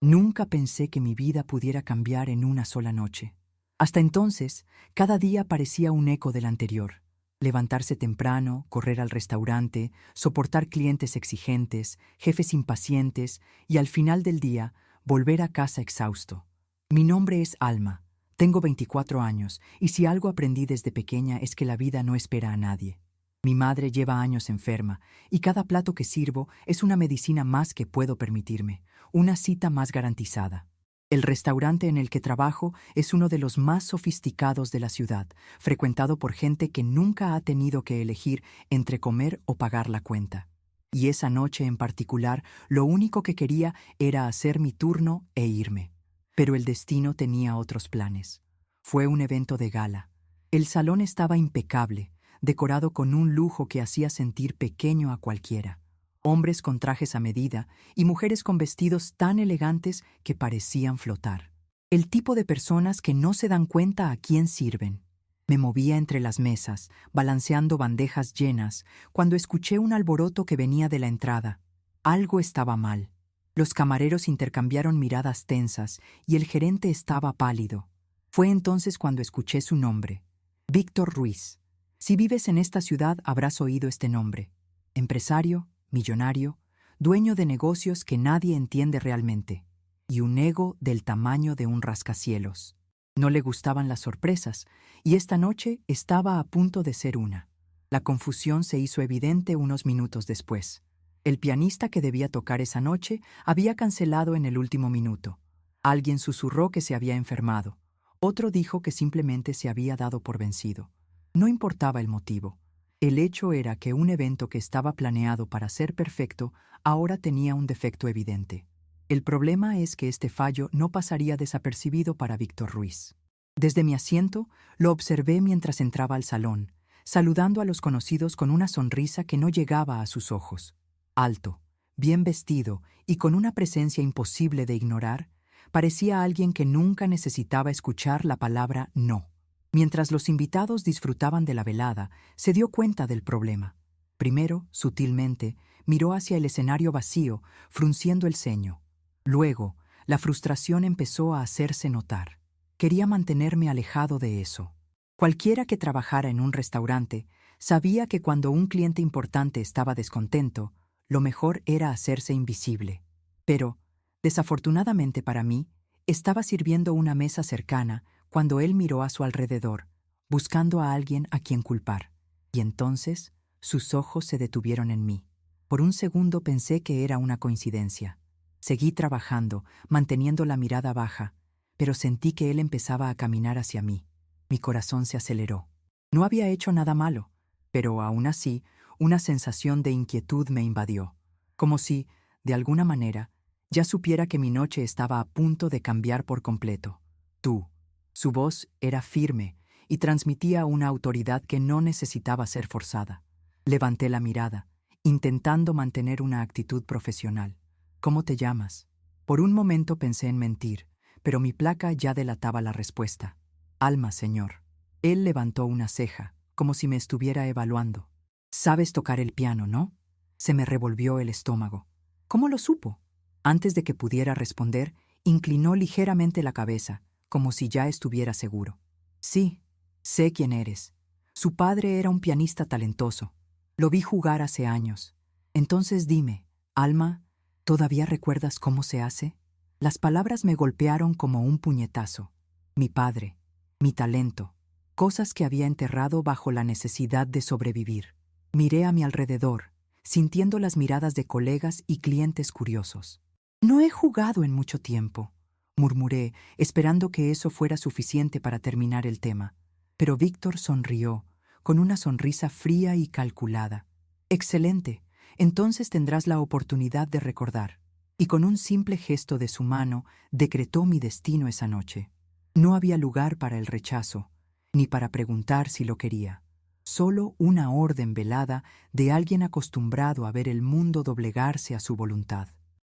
Nunca pensé que mi vida pudiera cambiar en una sola noche. Hasta entonces, cada día parecía un eco del anterior. Levantarse temprano, correr al restaurante, soportar clientes exigentes, jefes impacientes y al final del día, volver a casa exhausto. Mi nombre es Alma, tengo 24 años y si algo aprendí desde pequeña es que la vida no espera a nadie. Mi madre lleva años enferma y cada plato que sirvo es una medicina más que puedo permitirme, una cita más garantizada. El restaurante en el que trabajo es uno de los más sofisticados de la ciudad, frecuentado por gente que nunca ha tenido que elegir entre comer o pagar la cuenta. Y esa noche en particular, lo único que quería era hacer mi turno e irme. Pero el destino tenía otros planes. Fue un evento de gala. El salón estaba impecable, decorado con un lujo que hacía sentir pequeño a cualquiera. Hombres con trajes a medida y mujeres con vestidos tan elegantes que parecían flotar. El tipo de personas que no se dan cuenta a quién sirven. Me movía entre las mesas, balanceando bandejas llenas, cuando escuché un alboroto que venía de la entrada. Algo estaba mal. Los camareros intercambiaron miradas tensas y el gerente estaba pálido. Fue entonces cuando escuché su nombre. Víctor Ruiz. Si vives en esta ciudad habrás oído este nombre. Empresario, millonario, dueño de negocios que nadie entiende realmente, y un ego del tamaño de un rascacielos. No le gustaban las sorpresas, y esta noche estaba a punto de ser una. La confusión se hizo evidente unos minutos después. El pianista que debía tocar esa noche había cancelado en el último minuto. Alguien susurró que se había enfermado. Otro dijo que simplemente se había dado por vencido. No importaba el motivo. El hecho era que un evento que estaba planeado para ser perfecto ahora tenía un defecto evidente. El problema es que este fallo no pasaría desapercibido para Víctor Ruiz. Desde mi asiento, lo observé mientras entraba al salón, saludando a los conocidos con una sonrisa que no llegaba a sus ojos. Alto, bien vestido y con una presencia imposible de ignorar, parecía alguien que nunca necesitaba escuchar la palabra no. Mientras los invitados disfrutaban de la velada, se dio cuenta del problema. Primero, sutilmente, miró hacia el escenario vacío, frunciendo el ceño. Luego, la frustración empezó a hacerse notar. Quería mantenerme alejado de eso. Cualquiera que trabajara en un restaurante sabía que cuando un cliente importante estaba descontento, lo mejor era hacerse invisible. Pero, desafortunadamente para mí, estaba sirviendo una mesa cercana cuando él miró a su alrededor, buscando a alguien a quien culpar. Y entonces, sus ojos se detuvieron en mí. Por un segundo pensé que era una coincidencia. Seguí trabajando, manteniendo la mirada baja, pero sentí que él empezaba a caminar hacia mí. Mi corazón se aceleró. No había hecho nada malo, pero aún así, una sensación de inquietud me invadió, como si, de alguna manera, ya supiera que mi noche estaba a punto de cambiar por completo. Tú. Su voz era firme y transmitía una autoridad que no necesitaba ser forzada. Levanté la mirada, intentando mantener una actitud profesional. ¿Cómo te llamas? Por un momento pensé en mentir, pero mi placa ya delataba la respuesta. Alma, señor. Él levantó una ceja, como si me estuviera evaluando. Sabes tocar el piano, ¿no? Se me revolvió el estómago. ¿Cómo lo supo? Antes de que pudiera responder, inclinó ligeramente la cabeza, como si ya estuviera seguro. Sí, sé quién eres. Su padre era un pianista talentoso. Lo vi jugar hace años. Entonces dime, Alma, ¿todavía recuerdas cómo se hace? Las palabras me golpearon como un puñetazo. Mi padre, mi talento, cosas que había enterrado bajo la necesidad de sobrevivir. Miré a mi alrededor, sintiendo las miradas de colegas y clientes curiosos. No he jugado en mucho tiempo, murmuré, esperando que eso fuera suficiente para terminar el tema. Pero Víctor sonrió, con una sonrisa fría y calculada. Excelente, entonces tendrás la oportunidad de recordar. Y con un simple gesto de su mano, decretó mi destino esa noche. No había lugar para el rechazo, ni para preguntar si lo quería. Solo una orden velada de alguien acostumbrado a ver el mundo doblegarse a su voluntad.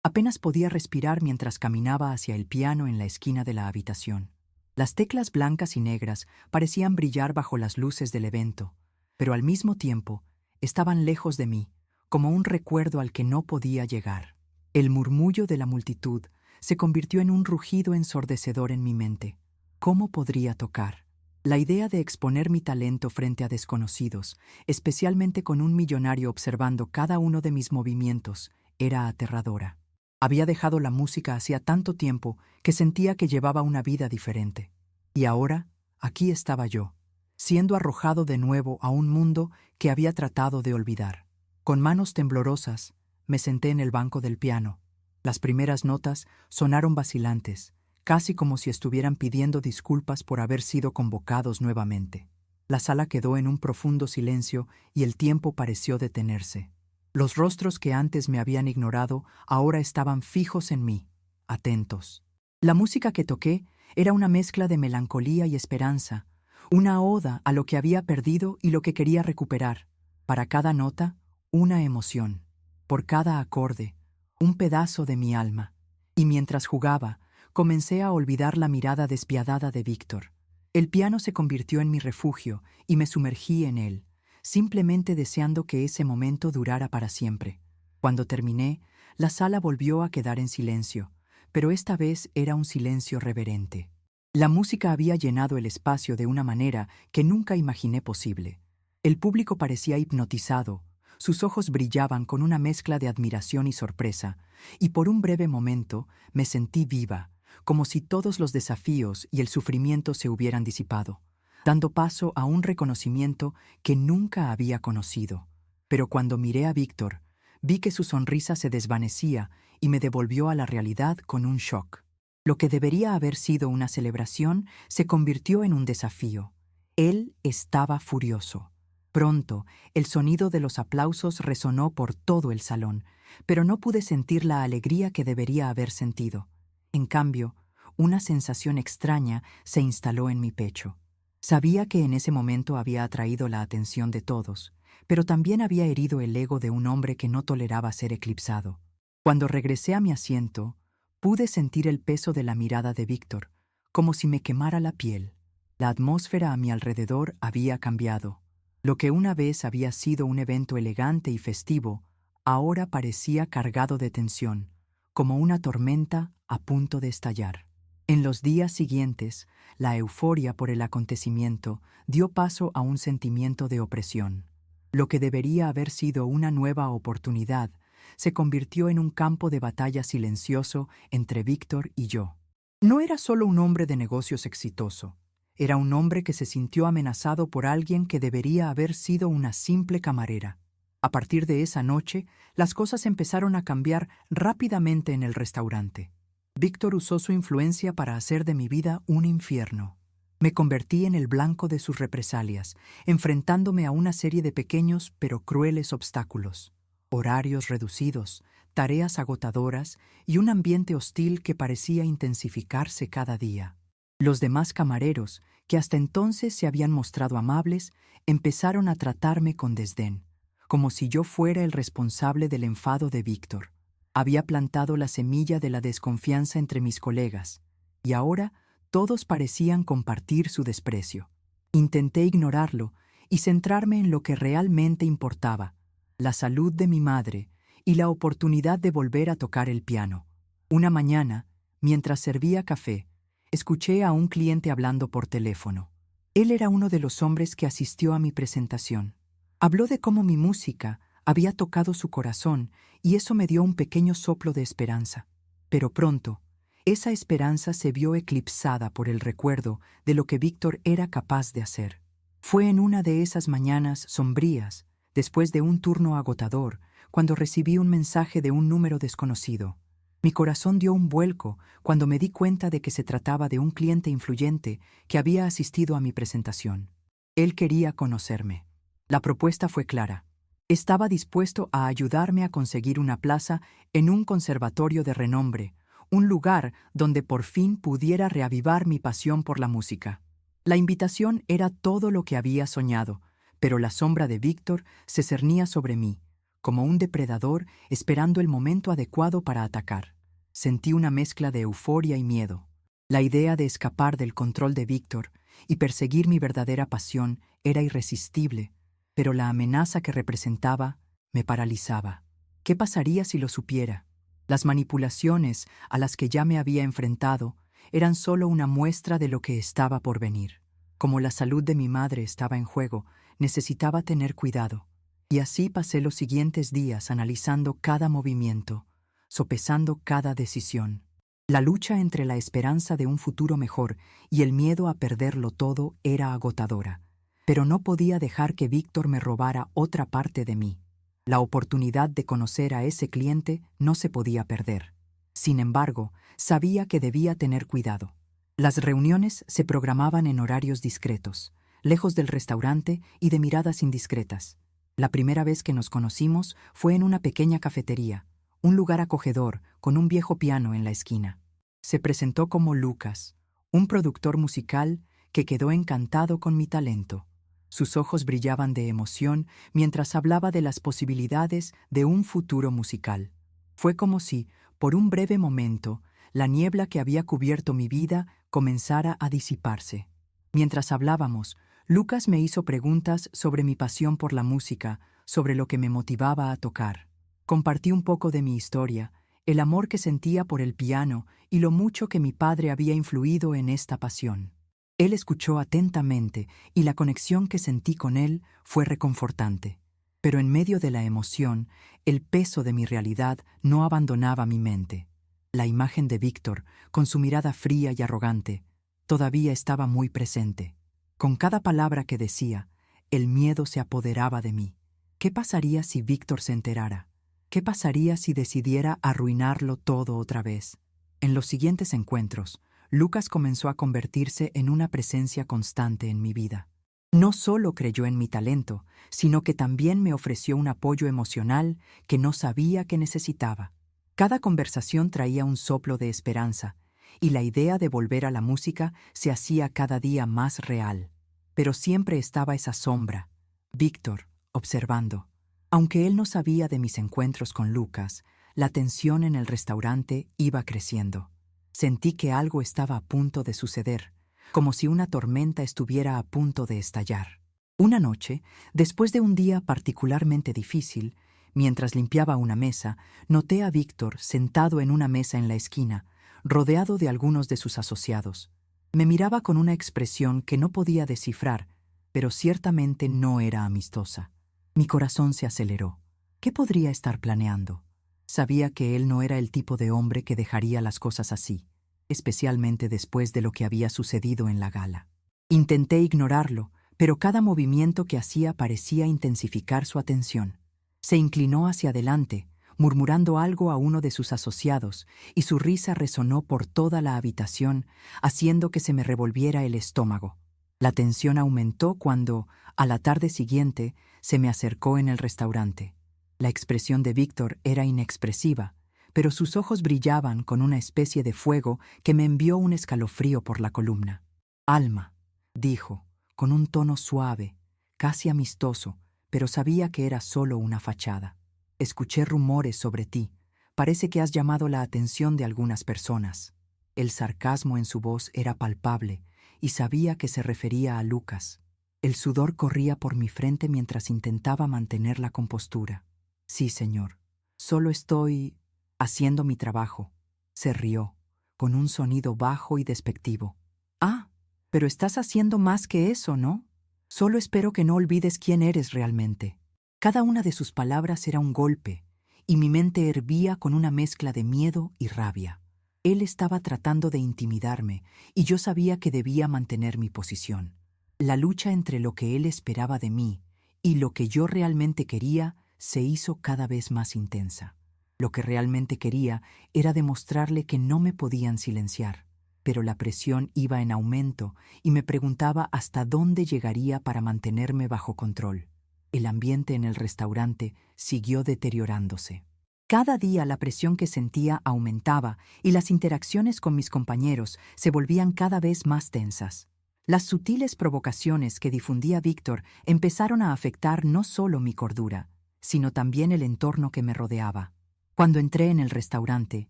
Apenas podía respirar mientras caminaba hacia el piano en la esquina de la habitación. Las teclas blancas y negras parecían brillar bajo las luces del evento, pero al mismo tiempo estaban lejos de mí, como un recuerdo al que no podía llegar. El murmullo de la multitud se convirtió en un rugido ensordecedor en mi mente. ¿Cómo podría tocar? La idea de exponer mi talento frente a desconocidos, especialmente con un millonario observando cada uno de mis movimientos, era aterradora. Había dejado la música hacía tanto tiempo que sentía que llevaba una vida diferente. Y ahora, aquí estaba yo, siendo arrojado de nuevo a un mundo que había tratado de olvidar. Con manos temblorosas, me senté en el banco del piano. Las primeras notas sonaron vacilantes, casi como si estuvieran pidiendo disculpas por haber sido convocados nuevamente. La sala quedó en un profundo silencio y el tiempo pareció detenerse. Los rostros que antes me habían ignorado ahora estaban fijos en mí, atentos. La música que toqué era una mezcla de melancolía y esperanza, una oda a lo que había perdido y lo que quería recuperar. Para cada nota, una emoción. Por cada acorde, un pedazo de mi alma. Y mientras jugaba, comencé a olvidar la mirada despiadada de Víctor. El piano se convirtió en mi refugio y me sumergí en él, simplemente deseando que ese momento durara para siempre. Cuando terminé, la sala volvió a quedar en silencio, pero esta vez era un silencio reverente. La música había llenado el espacio de una manera que nunca imaginé posible. El público parecía hipnotizado, sus ojos brillaban con una mezcla de admiración y sorpresa, y por un breve momento me sentí viva, como si todos los desafíos y el sufrimiento se hubieran disipado, dando paso a un reconocimiento que nunca había conocido. Pero cuando miré a Víctor, vi que su sonrisa se desvanecía y me devolvió a la realidad con un shock. Lo que debería haber sido una celebración se convirtió en un desafío. Él estaba furioso. Pronto, el sonido de los aplausos resonó por todo el salón, pero no pude sentir la alegría que debería haber sentido. En cambio, una sensación extraña se instaló en mi pecho. Sabía que en ese momento había atraído la atención de todos, pero también había herido el ego de un hombre que no toleraba ser eclipsado. Cuando regresé a mi asiento, pude sentir el peso de la mirada de Víctor, como si me quemara la piel. La atmósfera a mi alrededor había cambiado. Lo que una vez había sido un evento elegante y festivo, ahora parecía cargado de tensión, como una tormenta a punto de estallar. En los días siguientes, la euforia por el acontecimiento dio paso a un sentimiento de opresión. Lo que debería haber sido una nueva oportunidad se convirtió en un campo de batalla silencioso entre Víctor y yo. No era solo un hombre de negocios exitoso. Era un hombre que se sintió amenazado por alguien que debería haber sido una simple camarera. A partir de esa noche, las cosas empezaron a cambiar rápidamente en el restaurante. Víctor usó su influencia para hacer de mi vida un infierno. Me convertí en el blanco de sus represalias, enfrentándome a una serie de pequeños pero crueles obstáculos. Horarios reducidos, tareas agotadoras y un ambiente hostil que parecía intensificarse cada día. Los demás camareros, que hasta entonces se habían mostrado amables, empezaron a tratarme con desdén, como si yo fuera el responsable del enfado de Víctor. Había plantado la semilla de la desconfianza entre mis colegas, y ahora todos parecían compartir su desprecio. Intenté ignorarlo y centrarme en lo que realmente importaba, la salud de mi madre y la oportunidad de volver a tocar el piano. Una mañana, mientras servía café, escuché a un cliente hablando por teléfono. Él era uno de los hombres que asistió a mi presentación. Habló de cómo mi música había tocado su corazón y eso me dio un pequeño soplo de esperanza. Pero pronto, esa esperanza se vio eclipsada por el recuerdo de lo que Víctor era capaz de hacer. Fue en una de esas mañanas sombrías, después de un turno agotador, cuando recibí un mensaje de un número desconocido. Mi corazón dio un vuelco cuando me di cuenta de que se trataba de un cliente influyente que había asistido a mi presentación. Él quería conocerme. La propuesta fue clara. Estaba dispuesto a ayudarme a conseguir una plaza en un conservatorio de renombre, un lugar donde por fin pudiera reavivar mi pasión por la música. La invitación era todo lo que había soñado, pero la sombra de Víctor se cernía sobre mí, como un depredador esperando el momento adecuado para atacar. Sentí una mezcla de euforia y miedo. La idea de escapar del control de Víctor y perseguir mi verdadera pasión era irresistible, pero la amenaza que representaba me paralizaba. ¿Qué pasaría si lo supiera? Las manipulaciones a las que ya me había enfrentado eran solo una muestra de lo que estaba por venir. Como la salud de mi madre estaba en juego, necesitaba tener cuidado. Y así pasé los siguientes días analizando cada movimiento, sopesando cada decisión. La lucha entre la esperanza de un futuro mejor y el miedo a perderlo todo era agotadora. Pero no podía dejar que Víctor me robara otra parte de mí. La oportunidad de conocer a ese cliente no se podía perder. Sin embargo, sabía que debía tener cuidado. Las reuniones se programaban en horarios discretos, lejos del restaurante y de miradas indiscretas. La primera vez que nos conocimos fue en una pequeña cafetería, un lugar acogedor con un viejo piano en la esquina. Se presentó como Lucas, un productor musical que quedó encantado con mi talento. Sus ojos brillaban de emoción mientras hablaba de las posibilidades de un futuro musical. Fue como si, por un breve momento, la niebla que había cubierto mi vida comenzara a disiparse. Mientras hablábamos, Lucas me hizo preguntas sobre mi pasión por la música, sobre lo que me motivaba a tocar. Compartí un poco de mi historia, el amor que sentía por el piano y lo mucho que mi padre había influido en esta pasión. Él escuchó atentamente y la conexión que sentí con él fue reconfortante. Pero en medio de la emoción, el peso de mi realidad no abandonaba mi mente. La imagen de Víctor, con su mirada fría y arrogante, todavía estaba muy presente. Con cada palabra que decía, el miedo se apoderaba de mí. ¿Qué pasaría si Víctor se enterara? ¿Qué pasaría si decidiera arruinarlo todo otra vez? En los siguientes encuentros, Lucas comenzó a convertirse en una presencia constante en mi vida. No solo creyó en mi talento, sino que también me ofreció un apoyo emocional que no sabía que necesitaba. Cada conversación traía un soplo de esperanza, y la idea de volver a la música se hacía cada día más real. Pero siempre estaba esa sombra, Víctor, observando. Aunque él no sabía de mis encuentros con Lucas, la tensión en el restaurante iba creciendo. Sentí que algo estaba a punto de suceder, como si una tormenta estuviera a punto de estallar. Una noche, después de un día particularmente difícil, mientras limpiaba una mesa, noté a Víctor sentado en una mesa en la esquina, rodeado de algunos de sus asociados. Me miraba con una expresión que no podía descifrar, pero ciertamente no era amistosa. Mi corazón se aceleró. ¿Qué podría estar planeando? Sabía que él no era el tipo de hombre que dejaría las cosas así, especialmente después de lo que había sucedido en la gala. Intenté ignorarlo, pero cada movimiento que hacía parecía intensificar su atención. Se inclinó hacia adelante, murmurando algo a uno de sus asociados, y su risa resonó por toda la habitación, haciendo que se me revolviera el estómago. La tensión aumentó cuando, a la tarde siguiente, se me acercó en el restaurante. La expresión de Víctor era inexpresiva, pero sus ojos brillaban con una especie de fuego que me envió un escalofrío por la columna. «Alma», dijo, con un tono suave, casi amistoso, pero sabía que era solo una fachada. «Escuché rumores sobre ti. Parece que has llamado la atención de algunas personas». El sarcasmo en su voz era palpable, y sabía que se refería a Lucas. El sudor corría por mi frente mientras intentaba mantener la compostura. «Sí, señor. Solo estoy haciendo mi trabajo». Se rió, con un sonido bajo y despectivo. «Ah, pero estás haciendo más que eso, ¿no? Solo espero que no olvides quién eres realmente». Cada una de sus palabras era un golpe, y mi mente hervía con una mezcla de miedo y rabia. Él estaba tratando de intimidarme, y yo sabía que debía mantener mi posición. La lucha entre lo que él esperaba de mí y lo que yo realmente quería se hizo cada vez más intensa. Lo que realmente quería era demostrarle que no me podían silenciar, pero la presión iba en aumento y me preguntaba hasta dónde llegaría para mantenerme bajo control. El ambiente en el restaurante siguió deteriorándose. Cada día la presión que sentía aumentaba y las interacciones con mis compañeros se volvían cada vez más tensas. Las sutiles provocaciones que difundía Víctor empezaron a afectar no solo mi cordura, sino también el entorno que me rodeaba. Cuando entré en el restaurante,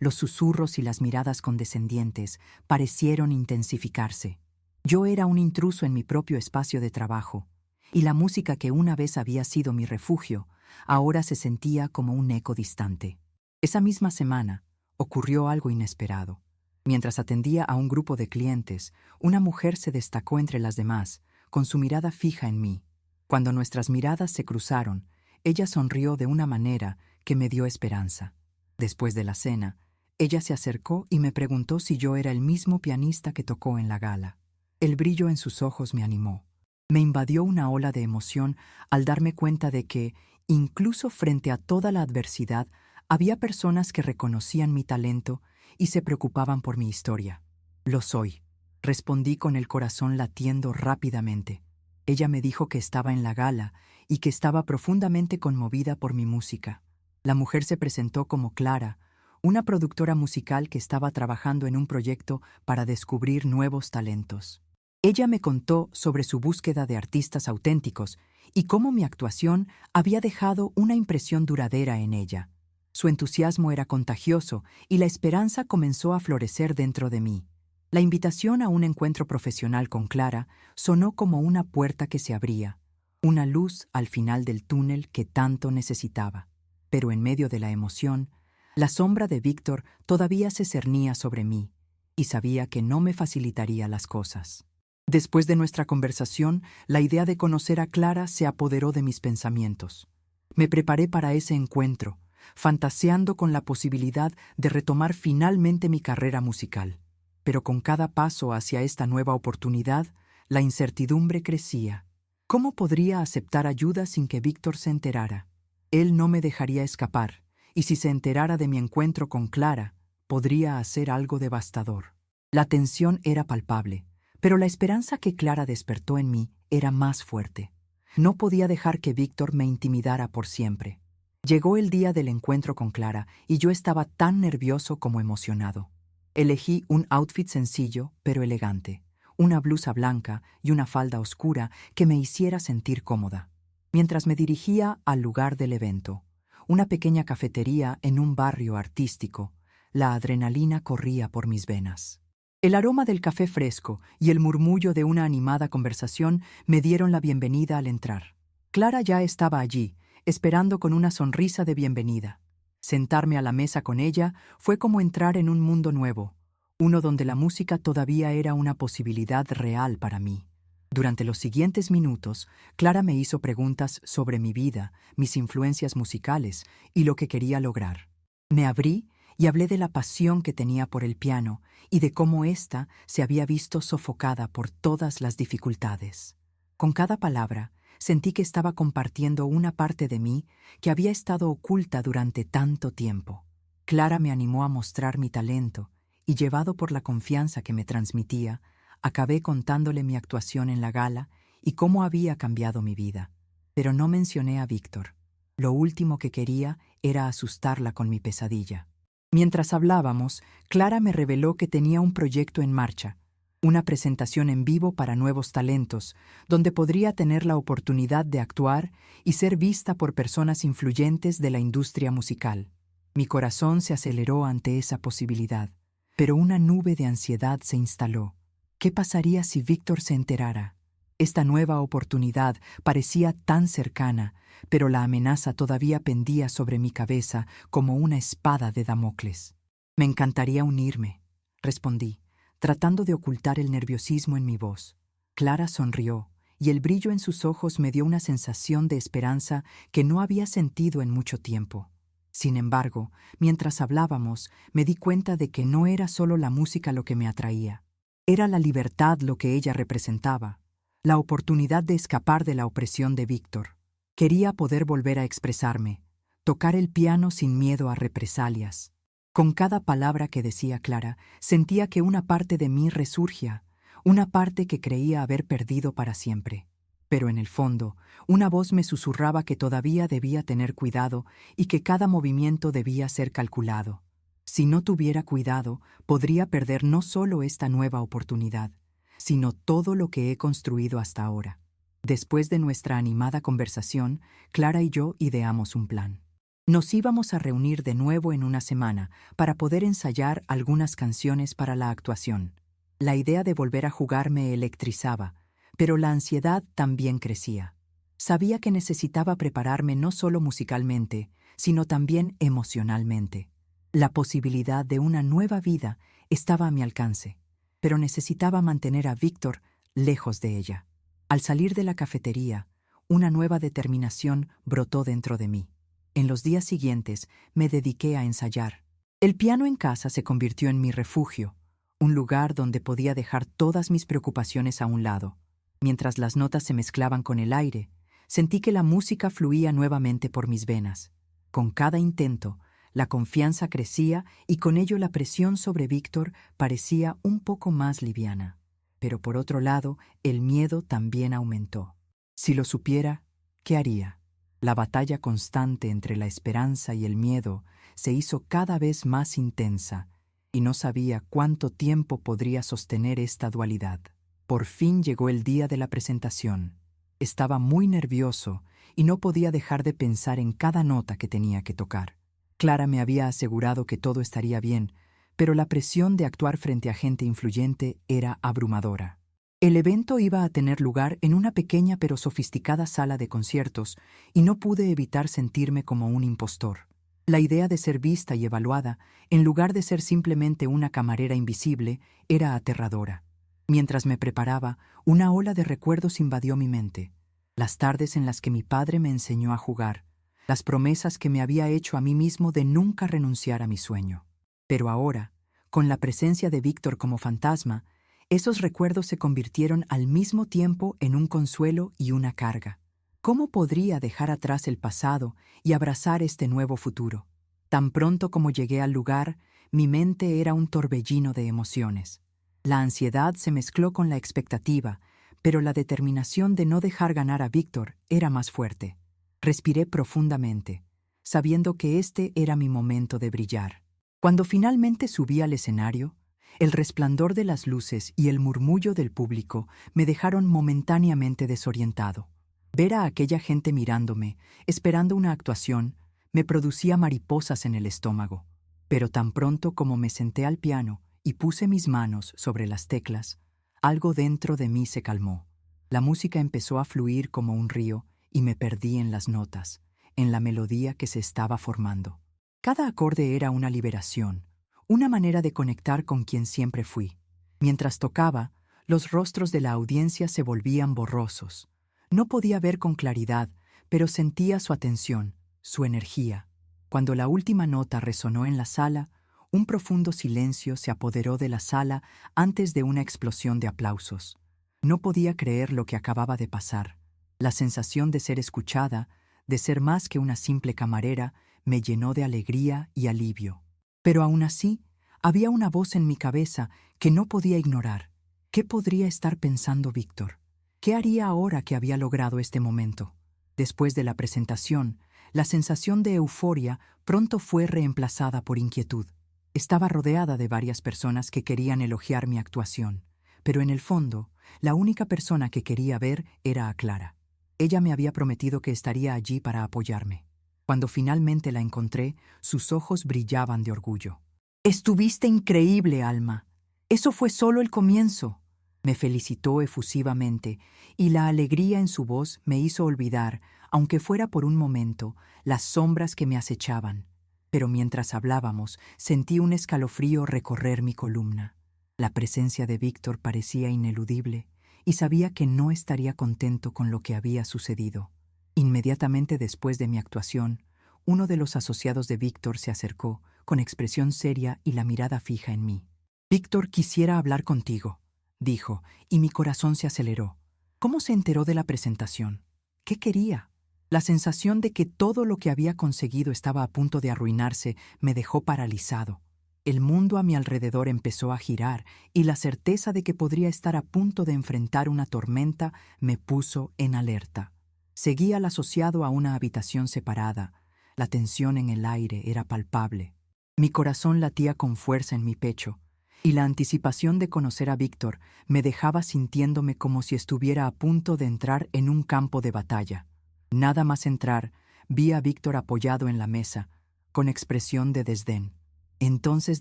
los susurros y las miradas condescendientes parecieron intensificarse. Yo era un intruso en mi propio espacio de trabajo, y la música que una vez había sido mi refugio, ahora se sentía como un eco distante. Esa misma semana ocurrió algo inesperado. Mientras atendía a un grupo de clientes, una mujer se destacó entre las demás, con su mirada fija en mí. Cuando nuestras miradas se cruzaron, ella sonrió de una manera que me dio esperanza. Después de la cena, ella se acercó y me preguntó si yo era el mismo pianista que tocó en la gala. El brillo en sus ojos me animó. Me invadió una ola de emoción al darme cuenta de que, incluso frente a toda la adversidad, había personas que reconocían mi talento y se preocupaban por mi historia. Lo soy, respondí con el corazón latiendo rápidamente. Ella me dijo que estaba en la gala y que estaba profundamente conmovida por mi música. La mujer se presentó como Clara, una productora musical que estaba trabajando en un proyecto para descubrir nuevos talentos. Ella me contó sobre su búsqueda de artistas auténticos y cómo mi actuación había dejado una impresión duradera en ella. Su entusiasmo era contagioso y la esperanza comenzó a florecer dentro de mí. La invitación a un encuentro profesional con Clara sonó como una puerta que se abría, una luz al final del túnel que tanto necesitaba. Pero en medio de la emoción, la sombra de Víctor todavía se cernía sobre mí, y sabía que no me facilitaría las cosas. Después de nuestra conversación, la idea de conocer a Clara se apoderó de mis pensamientos. Me preparé para ese encuentro, fantaseando con la posibilidad de retomar finalmente mi carrera musical. Pero con cada paso hacia esta nueva oportunidad, la incertidumbre crecía. ¿Cómo podría aceptar ayuda sin que Víctor se enterara? Él no me dejaría escapar, y si se enterara de mi encuentro con Clara, podría hacer algo devastador. La tensión era palpable, pero la esperanza que Clara despertó en mí era más fuerte. No podía dejar que Víctor me intimidara por siempre. Llegó el día del encuentro con Clara y yo estaba tan nervioso como emocionado. Elegí un outfit sencillo pero elegante, una blusa blanca y una falda oscura que me hiciera sentir cómoda. Mientras me dirigía al lugar del evento, una pequeña cafetería en un barrio artístico, la adrenalina corría por mis venas. El aroma del café fresco y el murmullo de una animada conversación me dieron la bienvenida al entrar. Clara ya estaba allí, esperando con una sonrisa de bienvenida. Sentarme a la mesa con ella fue como entrar en un mundo nuevo, uno donde la música todavía era una posibilidad real para mí. Durante los siguientes minutos, Clara me hizo preguntas sobre mi vida, mis influencias musicales y lo que quería lograr. Me abrí y hablé de la pasión que tenía por el piano y de cómo ésta se había visto sofocada por todas las dificultades. Con cada palabra, sentí que estaba compartiendo una parte de mí que había estado oculta durante tanto tiempo. Clara me animó a mostrar mi talento y, llevado por la confianza que me transmitía, acabé contándole mi actuación en la gala y cómo había cambiado mi vida. Pero no mencioné a Víctor. Lo último que quería era asustarla con mi pesadilla. Mientras hablábamos, Clara me reveló que tenía un proyecto en marcha, una presentación en vivo para nuevos talentos, donde podría tener la oportunidad de actuar y ser vista por personas influyentes de la industria musical. Mi corazón se aceleró ante esa posibilidad, pero una nube de ansiedad se instaló. ¿Qué pasaría si Víctor se enterara? Esta nueva oportunidad parecía tan cercana, pero la amenaza todavía pendía sobre mi cabeza como una espada de Damocles. Me encantaría unirme, respondí, tratando de ocultar el nerviosismo en mi voz. Clara sonrió, y el brillo en sus ojos me dio una sensación de esperanza que no había sentido en mucho tiempo. Sin embargo, mientras hablábamos, me di cuenta de que no era solo la música lo que me atraía. Era la libertad lo que ella representaba, la oportunidad de escapar de la opresión de Víctor. Quería poder volver a expresarme, tocar el piano sin miedo a represalias. Con cada palabra que decía Clara, sentía que una parte de mí resurgía, una parte que creía haber perdido para siempre. Pero en el fondo, una voz me susurraba que todavía debía tener cuidado y que cada movimiento debía ser calculado. Si no tuviera cuidado, podría perder no solo esta nueva oportunidad, sino todo lo que he construido hasta ahora. Después de nuestra animada conversación, Clara y yo ideamos un plan. Nos íbamos a reunir de nuevo en una semana para poder ensayar algunas canciones para la actuación. La idea de volver a jugar me electrizaba, pero la ansiedad también crecía. Sabía que necesitaba prepararme no solo musicalmente, sino también emocionalmente. La posibilidad de una nueva vida estaba a mi alcance, pero necesitaba mantener a Víctor lejos de ella. Al salir de la cafetería, una nueva determinación brotó dentro de mí. En los días siguientes me dediqué a ensayar. El piano en casa se convirtió en mi refugio, un lugar donde podía dejar todas mis preocupaciones a un lado. Mientras las notas se mezclaban con el aire, sentí que la música fluía nuevamente por mis venas. Con cada intento, la confianza crecía y con ello la presión sobre Víctor parecía un poco más liviana. Pero por otro lado, el miedo también aumentó. Si lo supiera, ¿qué haría? La batalla constante entre la esperanza y el miedo se hizo cada vez más intensa y no sabía cuánto tiempo podría sostener esta dualidad. Por fin llegó el día de la presentación. Estaba muy nervioso y no podía dejar de pensar en cada nota que tenía que tocar. Clara me había asegurado que todo estaría bien, pero la presión de actuar frente a gente influyente era abrumadora. El evento iba a tener lugar en una pequeña pero sofisticada sala de conciertos y no pude evitar sentirme como un impostor. La idea de ser vista y evaluada, en lugar de ser simplemente una camarera invisible, era aterradora. Mientras me preparaba, una ola de recuerdos invadió mi mente. Las tardes en las que mi padre me enseñó a jugar, las promesas que me había hecho a mí mismo de nunca renunciar a mi sueño. Pero ahora, con la presencia de Víctor como fantasma, esos recuerdos se convirtieron al mismo tiempo en un consuelo y una carga. ¿Cómo podría dejar atrás el pasado y abrazar este nuevo futuro? Tan pronto como llegué al lugar, mi mente era un torbellino de emociones. La ansiedad se mezcló con la expectativa, pero la determinación de no dejar ganar a Víctor era más fuerte. Respiré profundamente, sabiendo que este era mi momento de brillar. Cuando finalmente subí al escenario, el resplandor de las luces y el murmullo del público me dejaron momentáneamente desorientado. Ver a aquella gente mirándome, esperando una actuación, me producía mariposas en el estómago. Pero tan pronto como me senté al piano y puse mis manos sobre las teclas, algo dentro de mí se calmó. La música empezó a fluir como un río y me perdí en las notas, en la melodía que se estaba formando. Cada acorde era una liberación, una manera de conectar con quien siempre fui. Mientras tocaba, los rostros de la audiencia se volvían borrosos. No podía ver con claridad, pero sentía su atención, su energía. Cuando la última nota resonó en la sala, un profundo silencio se apoderó de la sala antes de una explosión de aplausos. No podía creer lo que acababa de pasar. La sensación de ser escuchada, de ser más que una simple camarera, me llenó de alegría y alivio. Pero aún así, había una voz en mi cabeza que no podía ignorar. ¿Qué podría estar pensando Víctor? ¿Qué haría ahora que había logrado este momento? Después de la presentación, la sensación de euforia pronto fue reemplazada por inquietud. Estaba rodeada de varias personas que querían elogiar mi actuación, pero en el fondo, la única persona que quería ver era a Clara. Ella me había prometido que estaría allí para apoyarme. Cuando finalmente la encontré, sus ojos brillaban de orgullo. «Estuviste increíble, Alma. Eso fue solo el comienzo», me felicitó efusivamente, y la alegría en su voz me hizo olvidar, aunque fuera por un momento, las sombras que me acechaban. Pero mientras hablábamos, sentí un escalofrío recorrer mi columna. La presencia de Víctor parecía ineludible, y sabía que no estaría contento con lo que había sucedido. Inmediatamente después de mi actuación, uno de los asociados de Víctor se acercó, con expresión seria y la mirada fija en mí. «Víctor quisiera hablar contigo», dijo, y mi corazón se aceleró. ¿Cómo se enteró de la presentación? ¿Qué quería? La sensación de que todo lo que había conseguido estaba a punto de arruinarse me dejó paralizado. El mundo a mi alrededor empezó a girar y la certeza de que podría estar a punto de enfrentar una tormenta me puso en alerta. Seguí al asociado a una habitación separada. La tensión en el aire era palpable. Mi corazón latía con fuerza en mi pecho, y la anticipación de conocer a Víctor me dejaba sintiéndome como si estuviera a punto de entrar en un campo de batalla. Nada más entrar, vi a Víctor apoyado en la mesa, con expresión de desdén. «¿Entonces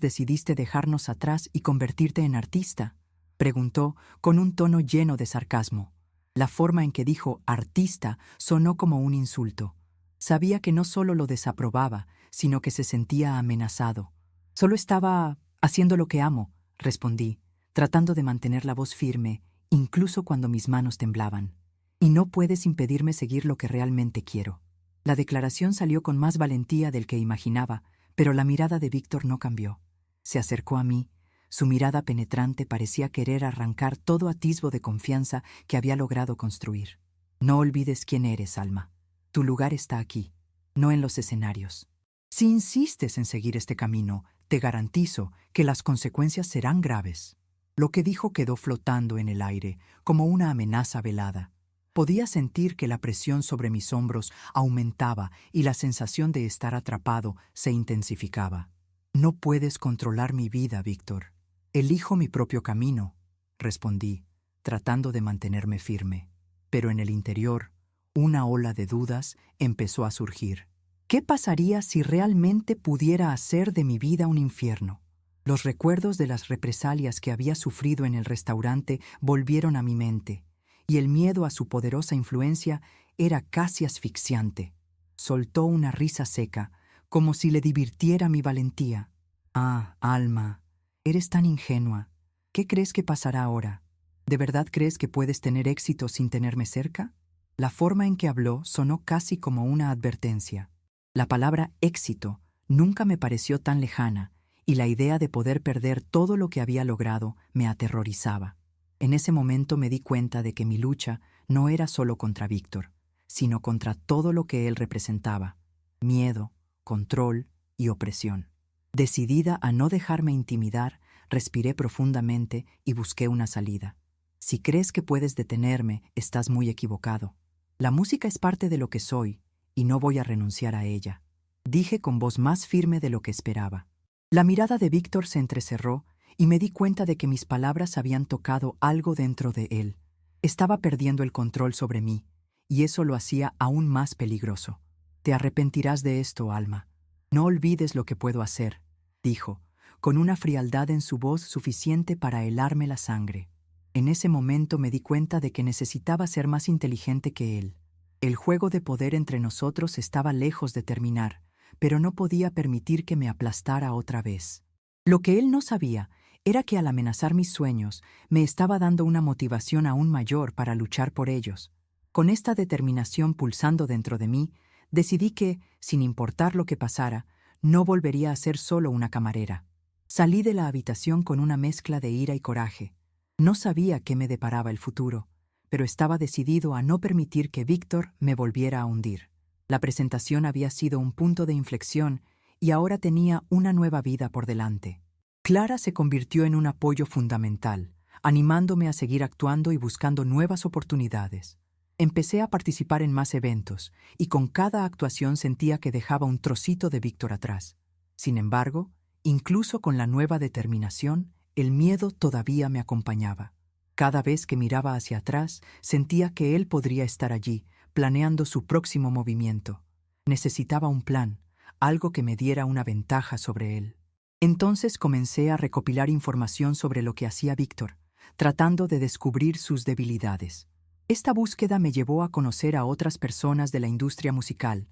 decidiste dejarnos atrás y convertirte en artista?», preguntó con un tono lleno de sarcasmo. La forma en que dijo «artista» sonó como un insulto. Sabía que no solo lo desaprobaba, sino que se sentía amenazado. Solo estaba haciendo lo que amo, respondí, tratando de mantener la voz firme, incluso cuando mis manos temblaban. Y no puedes impedirme seguir lo que realmente quiero. La declaración salió con más valentía del que imaginaba, pero la mirada de Víctor no cambió. Se acercó a mí. Su mirada penetrante parecía querer arrancar todo atisbo de confianza que había logrado construir. No olvides quién eres, Alma. Tu lugar está aquí, no en los escenarios. Si insistes en seguir este camino, te garantizo que las consecuencias serán graves. Lo que dijo quedó flotando en el aire, como una amenaza velada. Podía sentir que la presión sobre mis hombros aumentaba y la sensación de estar atrapado se intensificaba. No puedes controlar mi vida, Víctor. Elijo mi propio camino, respondí, tratando de mantenerme firme. Pero en el interior, una ola de dudas empezó a surgir. ¿Qué pasaría si realmente pudiera hacer de mi vida un infierno? Los recuerdos de las represalias que había sufrido en el restaurante volvieron a mi mente, y el miedo a su poderosa influencia era casi asfixiante. Soltó una risa seca, como si le divirtiera mi valentía. Ah, Alma, eres tan ingenua. ¿Qué crees que pasará ahora? ¿De verdad crees que puedes tener éxito sin tenerme cerca? La forma en que habló sonó casi como una advertencia. La palabra éxito nunca me pareció tan lejana, y la idea de poder perder todo lo que había logrado me aterrorizaba. En ese momento me di cuenta de que mi lucha no era solo contra Víctor, sino contra todo lo que él representaba: miedo, control y opresión. Decidida a no dejarme intimidar, respiré profundamente y busqué una salida. Si crees que puedes detenerme, estás muy equivocado. La música es parte de lo que soy, y no voy a renunciar a ella, dije con voz más firme de lo que esperaba. La mirada de Víctor se entrecerró y me di cuenta de que mis palabras habían tocado algo dentro de él. Estaba perdiendo el control sobre mí, y eso lo hacía aún más peligroso. Te arrepentirás de esto, Alma. No olvides lo que puedo hacer, dijo, con una frialdad en su voz suficiente para helarme la sangre. En ese momento me di cuenta de que necesitaba ser más inteligente que él. El juego de poder entre nosotros estaba lejos de terminar, pero no podía permitir que me aplastara otra vez. Lo que él no sabía era que al amenazar mis sueños, me estaba dando una motivación aún mayor para luchar por ellos. Con esta determinación pulsando dentro de mí, decidí que, sin importar lo que pasara, no volvería a ser solo una camarera. Salí de la habitación con una mezcla de ira y coraje. No sabía qué me deparaba el futuro, pero estaba decidido a no permitir que Víctor me volviera a hundir. La presentación había sido un punto de inflexión y ahora tenía una nueva vida por delante. Clara se convirtió en un apoyo fundamental, animándome a seguir actuando y buscando nuevas oportunidades. Empecé a participar en más eventos, y con cada actuación sentía que dejaba un trocito de Víctor atrás. Sin embargo, incluso con la nueva determinación, el miedo todavía me acompañaba. Cada vez que miraba hacia atrás, sentía que él podría estar allí, planeando su próximo movimiento. Necesitaba un plan, algo que me diera una ventaja sobre él. Entonces comencé a recopilar información sobre lo que hacía Víctor, tratando de descubrir sus debilidades. Esta búsqueda me llevó a conocer a otras personas de la industria musical,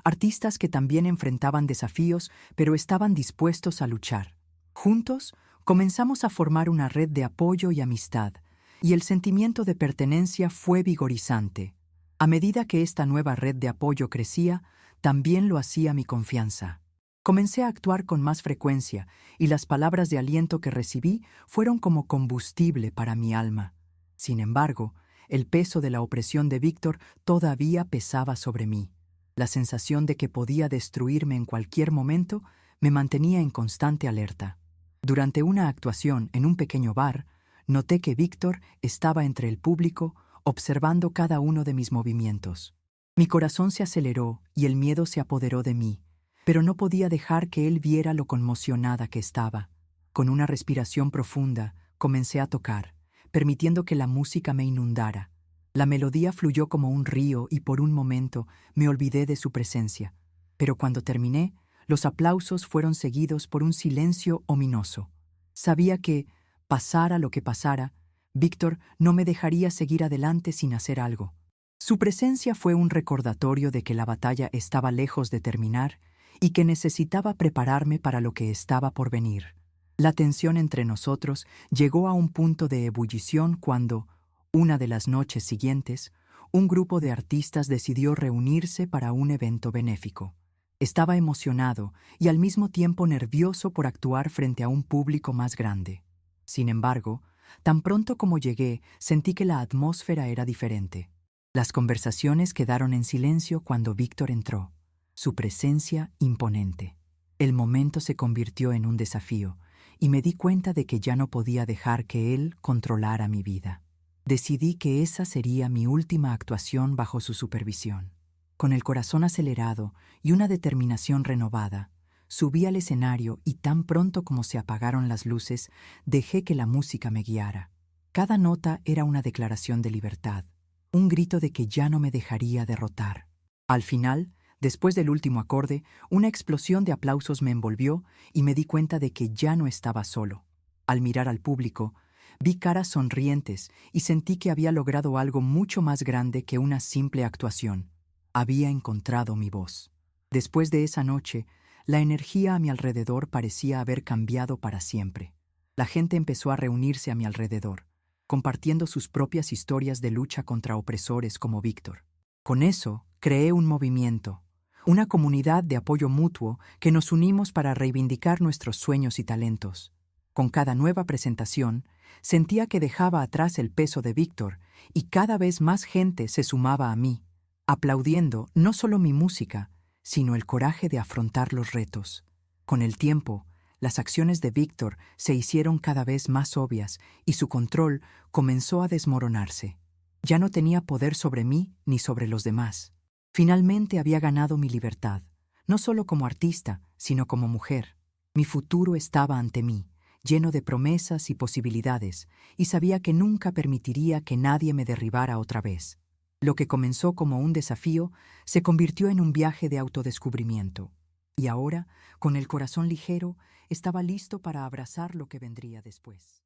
artistas que también enfrentaban desafíos, pero estaban dispuestos a luchar. Juntos, comenzamos a formar una red de apoyo y amistad, y el sentimiento de pertenencia fue vigorizante. A medida que esta nueva red de apoyo crecía, también lo hacía mi confianza. Comencé a actuar con más frecuencia, y las palabras de aliento que recibí fueron como combustible para mi alma. Sin embargo, el peso de la opresión de Víctor todavía pesaba sobre mí. La sensación de que podía destruirme en cualquier momento me mantenía en constante alerta. Durante una actuación en un pequeño bar, noté que Víctor estaba entre el público, observando cada uno de mis movimientos. Mi corazón se aceleró y el miedo se apoderó de mí, pero no podía dejar que él viera lo conmocionada que estaba. Con una respiración profunda, comencé a tocar, permitiendo que la música me inundara. La melodía fluyó como un río y por un momento me olvidé de su presencia. Pero cuando terminé, los aplausos fueron seguidos por un silencio ominoso. Sabía que, pasara lo que pasara, Víctor no me dejaría seguir adelante sin hacer algo. Su presencia fue un recordatorio de que la batalla estaba lejos de terminar y que necesitaba prepararme para lo que estaba por venir. La tensión entre nosotros llegó a un punto de ebullición cuando, una de las noches siguientes, un grupo de artistas decidió reunirse para un evento benéfico. Estaba emocionado y al mismo tiempo nervioso por actuar frente a un público más grande. Sin embargo, tan pronto como llegué, sentí que la atmósfera era diferente. Las conversaciones quedaron en silencio cuando Víctor entró, su presencia imponente. El momento se convirtió en un desafío, y me di cuenta de que ya no podía dejar que él controlara mi vida. Decidí que esa sería mi última actuación bajo su supervisión. Con el corazón acelerado y una determinación renovada, subí al escenario y tan pronto como se apagaron las luces, dejé que la música me guiara. Cada nota era una declaración de libertad, un grito de que ya no me dejaría derrotar. Al final, después del último acorde, una explosión de aplausos me envolvió y me di cuenta de que ya no estaba solo. Al mirar al público, vi caras sonrientes y sentí que había logrado algo mucho más grande que una simple actuación. Había encontrado mi voz. Después de esa noche, la energía a mi alrededor parecía haber cambiado para siempre. La gente empezó a reunirse a mi alrededor, compartiendo sus propias historias de lucha contra opresores como Víctor. Con eso, creé un movimiento, una comunidad de apoyo mutuo que nos unimos para reivindicar nuestros sueños y talentos. Con cada nueva presentación, sentía que dejaba atrás el peso de Víctor y cada vez más gente se sumaba a mí, aplaudiendo no solo mi música, sino el coraje de afrontar los retos. Con el tiempo, las acciones de Víctor se hicieron cada vez más obvias y su control comenzó a desmoronarse. Ya no tenía poder sobre mí ni sobre los demás. Finalmente había ganado mi libertad, no solo como artista, sino como mujer. Mi futuro estaba ante mí, lleno de promesas y posibilidades, y sabía que nunca permitiría que nadie me derribara otra vez. Lo que comenzó como un desafío se convirtió en un viaje de autodescubrimiento. Y ahora, con el corazón ligero, estaba listo para abrazar lo que vendría después.